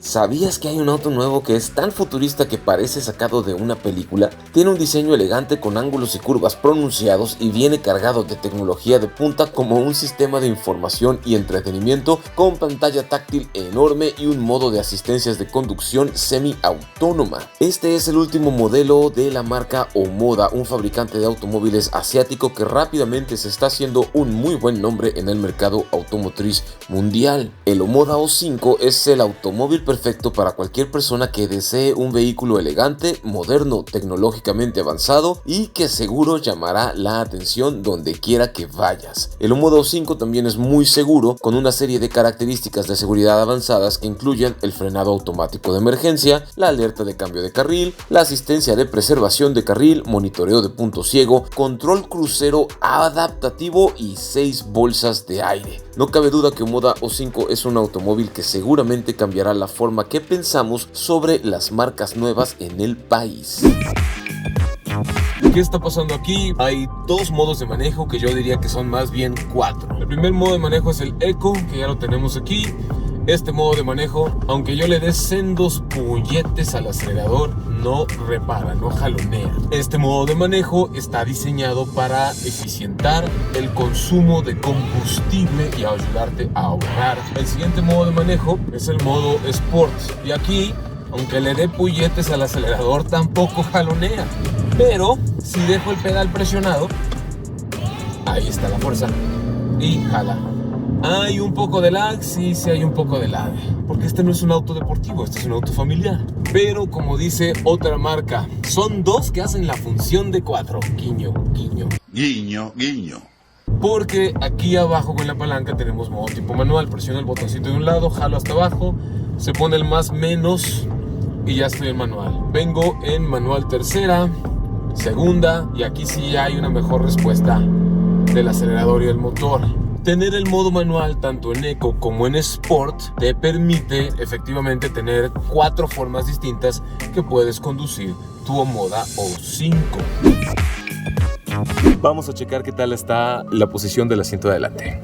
¿Sabías que hay un auto nuevo que es tan futurista que parece sacado de una película? Tiene un diseño elegante con ángulos y curvas pronunciados y viene cargado de tecnología de punta como un sistema de información y entretenimiento con pantalla táctil enorme y un modo de asistencias de conducción semi-autónoma. Este es el último modelo de la marca Omoda, un fabricante de automóviles asiático que rápidamente se está haciendo un muy buen nombre en el mercado automotriz mundial. El Omoda O5 es el automóvil perfecto para cualquier persona que desee un vehículo elegante, moderno, tecnológicamente avanzado y que seguro llamará la atención donde quiera que vayas. El Omoda O5 también es muy seguro, con una serie de características de seguridad avanzadas que incluyen el frenado automático de emergencia, la alerta de cambio de carril, la asistencia de preservación de carril, monitoreo de punto ciego, control crucero adaptativo y 6 bolsas de aire. No cabe duda que Omoda O5 es un automóvil que seguramente cambiará la forma que pensamos sobre las marcas nuevas en el país. ¿Qué está pasando aquí? Hay dos modos de manejo que yo diría que son más bien 4. El primer modo de manejo es el Eco, que ya lo tenemos aquí. Este modo de manejo, aunque yo le dé sendos puñetes al acelerador, no repara, no jalonea. Este modo de manejo está diseñado para eficientar el consumo de combustible y ayudarte a ahorrar. El siguiente modo de manejo es el modo Sport. Y aquí, aunque le dé puñetes al acelerador, tampoco jalonea. Pero si dejo el pedal presionado, ahí está la fuerza y jala. ¿Hay un poco de lag? Sí, hay un poco de lag. Porque este no es un auto deportivo, este es un auto familiar. Pero como dice otra marca, son dos que hacen la función de 4. Guiño, guiño. Guiño, guiño. Porque aquí abajo con la palanca tenemos modo tipo manual. Presiono el botoncito de un lado, jalo hasta abajo, se pone el más menos y ya estoy en manual. Vengo en manual tercera, segunda, y aquí sí hay una mejor respuesta del acelerador y el motor. Tener el modo manual tanto en Eco como en Sport te permite efectivamente tener 4 formas distintas que puedes conducir tu Omoda O5. Vamos a checar qué tal está la posición del asiento de adelante.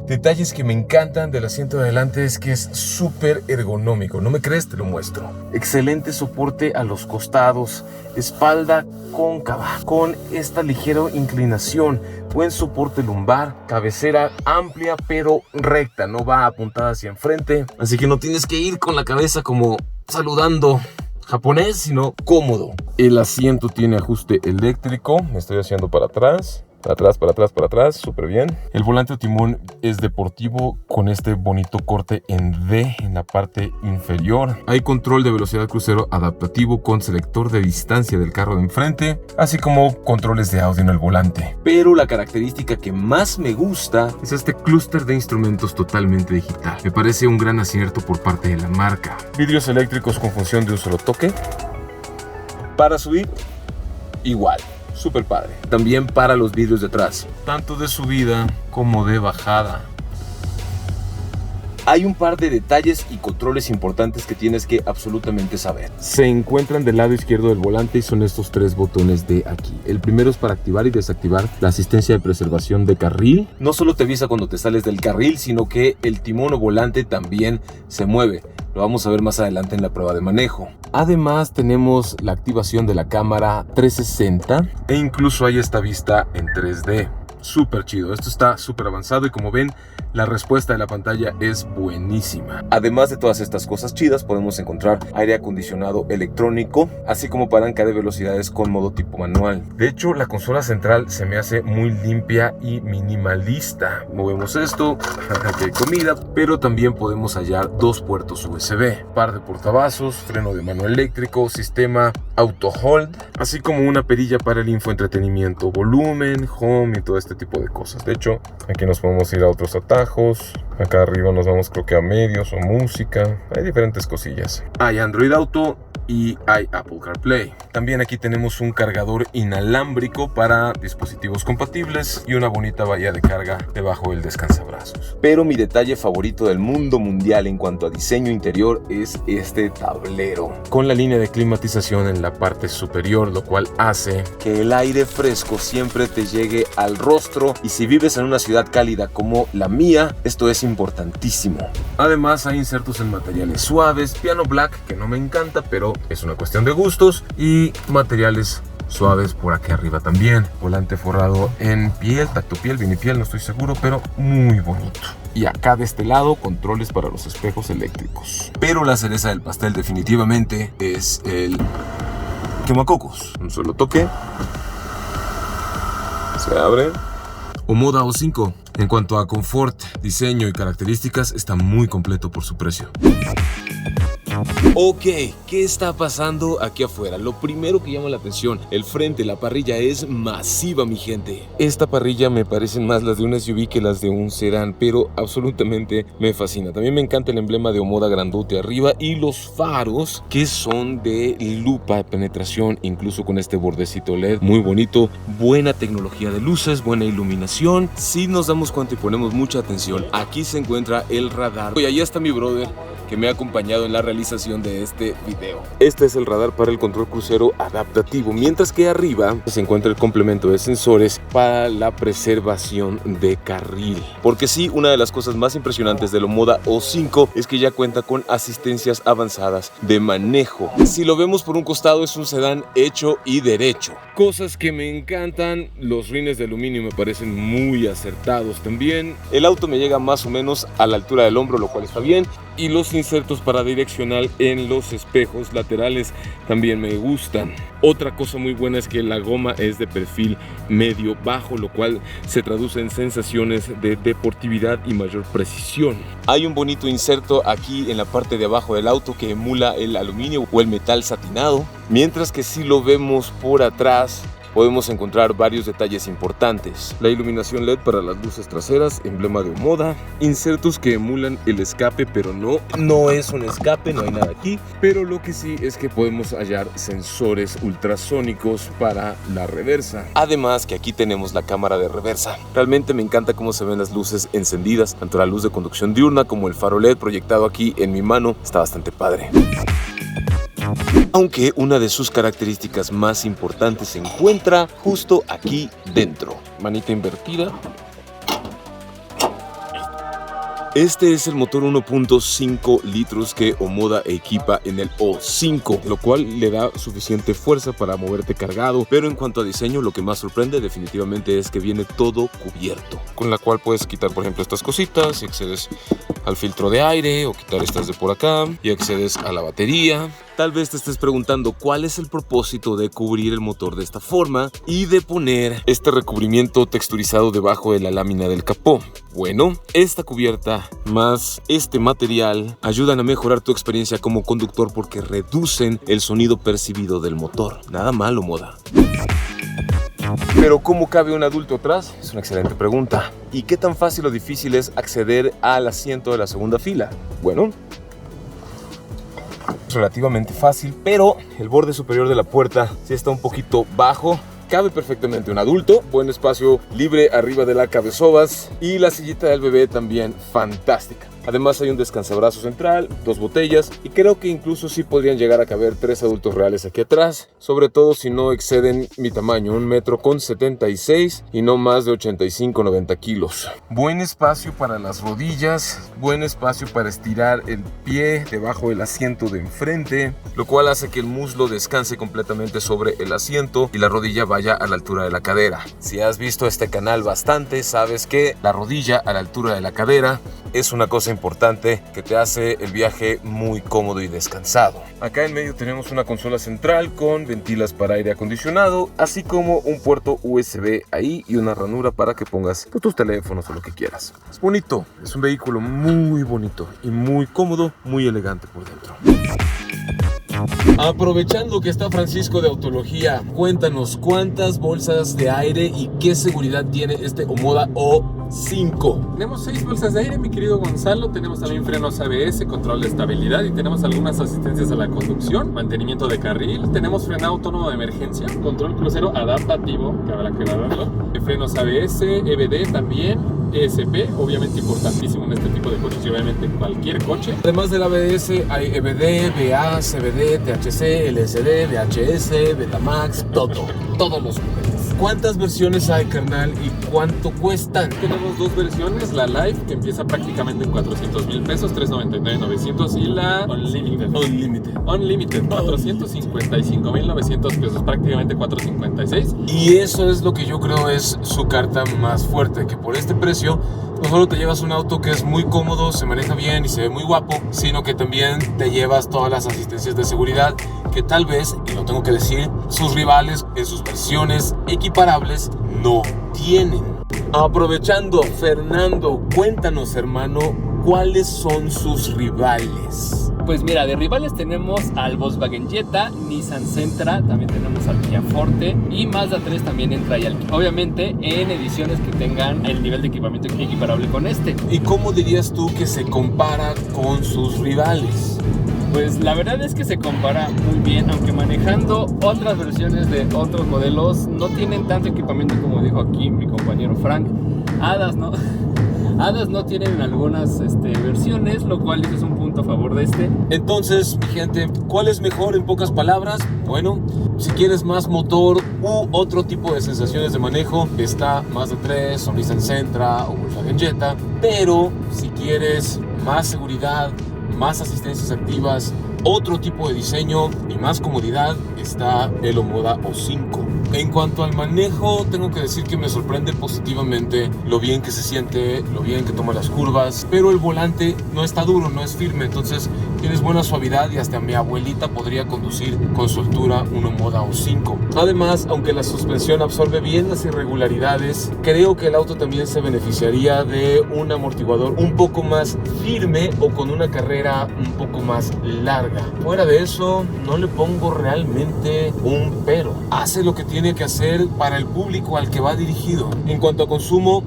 Detalles que me encantan del asiento de adelante es que es súper ergonómico. ¿No me crees? Te lo muestro. Excelente soporte a los costados, espalda cóncava, con esta ligera inclinación, buen soporte lumbar, cabecera amplia pero recta, no va apuntada hacia enfrente. Así que no tienes que ir con la cabeza como saludando japonés, sino cómodo. El asiento tiene ajuste eléctrico, me estoy haciendo para atrás. Para atrás, súper bien. El volante o timón es deportivo con este bonito corte en D en la parte inferior. Hay control de velocidad crucero adaptativo con selector de distancia del carro de enfrente, así como controles de audio en el volante. Pero la característica que más me gusta es este clúster de instrumentos totalmente digital. Me parece un gran acierto por parte de la marca. Vidrios eléctricos con función de un solo toque. Para subir, igual. Súper padre. También para los vidrios de atrás, tanto de subida como de bajada. Hay un par de detalles y controles importantes que tienes que absolutamente saber. Se encuentran del lado izquierdo del volante y son estos 3 botones de aquí. El primero es para activar y desactivar la asistencia de preservación de carril. No solo te avisa cuando te sales del carril, sino que el timón o volante también se mueve. Lo vamos a ver más adelante en la prueba de manejo. Además tenemos la activación de la cámara 360 e incluso hay esta vista en 3D. Súper chido, esto está súper avanzado y como ven, la respuesta de la pantalla es buenísima. Además de todas estas cosas chidas, podemos encontrar aire acondicionado electrónico, así como palanca de velocidades con modo tipo manual. De hecho, la consola central se me hace muy limpia y minimalista. Movemos esto, aquí hay comida, pero también podemos hallar 2 puertos USB, par de portavasos, freno de mano eléctrico, sistema auto hold, así como una perilla para el infoentretenimiento, volumen, home y todo este tipo de cosas. De hecho, aquí nos podemos ir a otros atajos. Acá arriba nos vamos creo que a medios o música. Hay diferentes cosillas. Hay Android Auto y hay Apple CarPlay. También aquí tenemos un cargador inalámbrico para dispositivos compatibles y una bonita bahía de carga debajo del descansabrazos. Pero mi detalle favorito del mundo mundial en cuanto a diseño interior es este tablero, con la línea de climatización en la parte superior, lo cual hace que el aire fresco siempre te llegue al rostro, y si vives en una ciudad cálida como la mía, esto es importantísimo. Además hay insertos en materiales suaves, piano black, que no me encanta, pero es una cuestión de gustos, y materiales suaves por aquí arriba también. Volante forrado en piel, tacto piel, vinipiel, no estoy seguro, pero muy bonito. Y acá de este lado, controles para los espejos eléctricos. Pero la cereza del pastel definitivamente es el quemacocos. Un solo toque, se abre. Omoda O5. En cuanto a confort, diseño y características, está muy completo por su precio. Ok, ¿qué está pasando aquí afuera? Lo primero que llama la atención, el frente, la parrilla es masiva, mi gente. Esta parrilla me parecen más las de un SUV que las de un sedán, pero absolutamente me fascina. También me encanta el emblema de Omoda grandote arriba y los faros, que son de lupa de penetración, incluso con este bordecito LED muy bonito. Buena tecnología de luces, buena iluminación. Si nos damos cuenta y ponemos mucha atención, aquí se encuentra el radar. Y allá está mi brother, que me ha acompañado en la realización de este video. Este es el radar para el control crucero adaptativo, mientras que arriba se encuentra el complemento de sensores para la preservación de carril. Porque sí, una de las cosas más impresionantes del Omoda O5 es que ya cuenta con asistencias avanzadas de manejo. Si lo vemos por un costado, es un sedán hecho y derecho. Cosas que me encantan, los rines de aluminio me parecen muy acertados también. El auto me llega más o menos a la altura del hombro, lo cual está bien. Y los insertos para direccional en los espejos laterales también me gustan. Otra cosa muy buena es que la goma es de perfil medio bajo, lo cual se traduce en sensaciones de deportividad y mayor precisión. Hay un bonito inserto aquí en la parte de abajo del auto que emula el aluminio o el metal satinado, mientras que si lo vemos por atrás podemos encontrar varios detalles importantes. La iluminación LED para las luces traseras, emblema de Omoda, insertos que emulan el escape, pero no es un escape, no hay nada aquí. Pero lo que sí es que podemos hallar sensores ultrasónicos para la reversa. Además que aquí tenemos la cámara de reversa. Realmente me encanta cómo se ven las luces encendidas, tanto la luz de conducción diurna como el faro LED proyectado aquí en mi mano. Está bastante padre. Aunque una de sus características más importantes se encuentra justo aquí dentro. Manita invertida. Este es el motor 1.5 litros que Omoda equipa en el O5, lo cual le da suficiente fuerza para moverte cargado. Pero en cuanto a diseño, lo que más sorprende definitivamente es que viene todo cubierto, con la cual puedes quitar, por ejemplo, estas cositas y accedes al filtro de aire, o quitar estas de por acá y accedes a la batería. Tal vez te estés preguntando cuál es el propósito de cubrir el motor de esta forma y de poner este recubrimiento texturizado debajo de la lámina del capó. Bueno, esta cubierta más este material ayudan a mejorar tu experiencia como conductor porque reducen el sonido percibido del motor. Nada malo, Omoda. Pero ¿cómo cabe un adulto atrás? Es una excelente pregunta. ¿Y qué tan fácil o difícil es acceder al asiento de la segunda fila? Bueno, es relativamente fácil, pero el borde superior de la puerta sí está un poquito bajo. Cabe perfectamente un adulto, buen espacio libre arriba de la cabesobas y la sillita del bebé también fantástica. Además hay un descansabrazos central, 2 botellas y creo que incluso sí podrían llegar a caber 3 adultos reales aquí atrás, sobre todo si no exceden mi tamaño, 1,76 m y no más de 85-90 kilos. Buen espacio para las rodillas, buen espacio para estirar el pie debajo del asiento de enfrente, lo cual hace que el muslo descanse completamente sobre el asiento y la rodilla vaya a la altura de la cadera. Si has visto este canal bastante, sabes que la rodilla a la altura de la cadera es una cosa importante que te hace el viaje muy cómodo y descansado. Acá en medio tenemos una consola central con ventilas para aire acondicionado, así como un puerto USB ahí y una ranura para que pongas tus teléfonos o lo que quieras. Es bonito, es un vehículo muy bonito y muy cómodo, muy elegante por dentro. Aprovechando que está Francisco de Autología, cuéntanos cuántas bolsas de aire y qué seguridad tiene este Omoda O5. Tenemos 6 bolsas de aire, mi querido Gonzalo. Tenemos también frenos ABS, control de estabilidad y tenemos algunas asistencias a la conducción, mantenimiento de carril. Tenemos frenado autónomo de emergencia, control crucero adaptativo, que habrá que darlo. Frenos ABS, EBD también, ESP, obviamente importantísimo en este tipo de coches y obviamente en cualquier coche. Además del ABS hay EBD, BA, CBD, THC, LSD, VHS, Betamax, todos los juguetes. ¿Cuántas versiones hay, carnal, y cuánto cuestan? Tenemos dos versiones, la Live, que empieza prácticamente en 400,000 pesos, 399,900, y la Unlimited, 455,900 pesos, prácticamente 456. Y eso es lo que yo creo es su carta más fuerte, que por este precio no solo te llevas un auto que es muy cómodo, se maneja bien y se ve muy guapo, sino que también te llevas todas las asistencias de seguridad que tal vez, y lo tengo que decir, sus rivales en sus versiones equiparables no tienen. Aprovechando, Fernando, cuéntanos, hermano, ¿cuáles son sus rivales? Pues mira, de rivales tenemos al Volkswagen Jetta, Nissan Sentra, también tenemos al Kia Forte y Mazda 3 también entra ahí, obviamente en ediciones que tengan el nivel de equipamiento equiparable con este. ¿Y cómo dirías tú que se compara con sus rivales? Pues la verdad es que se compara muy bien, aunque manejando otras versiones de otros modelos no tienen tanto equipamiento como dijo aquí mi compañero Frank. Hadas no tienen algunas versiones, lo cual es un punto a favor de este. Entonces, mi gente, ¿cuál es mejor en pocas palabras? Bueno, si quieres más motor u otro tipo de sensaciones de manejo, está Mazda 3 o Nissan Sentra o Volkswagen Jetta. Pero si quieres más seguridad, más asistencias activas, otro tipo de diseño y más comodidad, está el Omoda O5. En cuanto al manejo, tengo que decir que me sorprende positivamente lo bien que se siente, lo bien que toma las curvas, pero el volante no está duro, no es firme, entonces tienes buena suavidad y hasta mi abuelita podría conducir con soltura un Omoda O5. Además, aunque la suspensión absorbe bien las irregularidades, creo que el auto también se beneficiaría de un amortiguador un poco más firme o con una carrera un poco más larga. Fuera de eso, no le pongo realmente un pero. Hace lo que tiene que hacer para el público al que va dirigido. En cuanto a consumo,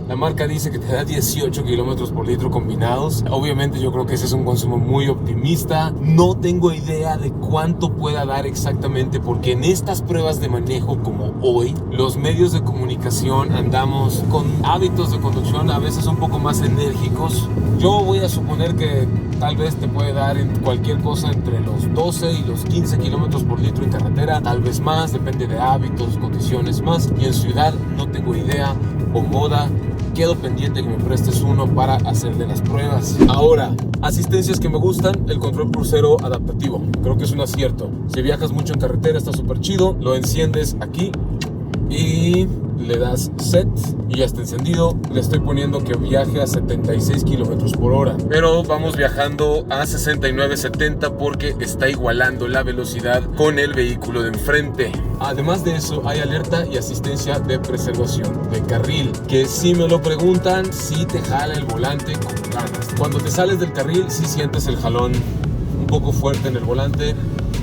la marca dice que te da 18 kilómetros por litro combinados. Obviamente yo creo que ese es un consumo muy optimista. No tengo idea de cuánto pueda dar exactamente, porque en estas pruebas de manejo como hoy, los medios de comunicación andamos con hábitos de conducción a veces un poco más enérgicos. Yo voy a suponer que tal vez te puede dar en cualquier cosa entre los 12 y los 15 kilómetros por litro en carretera, tal vez más, depende de hábitos, condiciones más. Y en ciudad no tengo idea. Omoda, quedo pendiente que me prestes uno para hacerle las pruebas. Ahora, asistencias que me gustan, el control crucero adaptativo. Creo que es un acierto. Si viajas mucho en carretera está súper chido. Lo enciendes aquí y le das set y ya está encendido. Le estoy poniendo que viaje a 76 kilómetros por hora, pero vamos viajando a 69-70 porque está igualando la velocidad con el vehículo de enfrente. Además de eso, hay alerta y asistencia de preservación de carril, que si me lo preguntan, sí te jala el volante con ganas. Cuando te sales del carril, sí sientes el jalón un poco fuerte en el volante,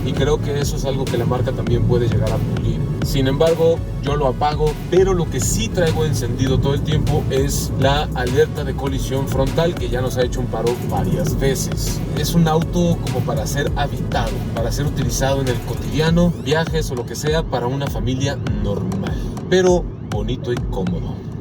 y creo que eso es algo que la marca también puede llegar a pulir. Sin embargo, yo lo apago, pero lo que sí traigo encendido todo el tiempo es la alerta de colisión frontal, que ya nos ha hecho un paro varias veces. Es un auto como para ser habitado, para ser utilizado en el cotidiano, viajes o lo que sea, para una familia normal, pero bonito y cómodo.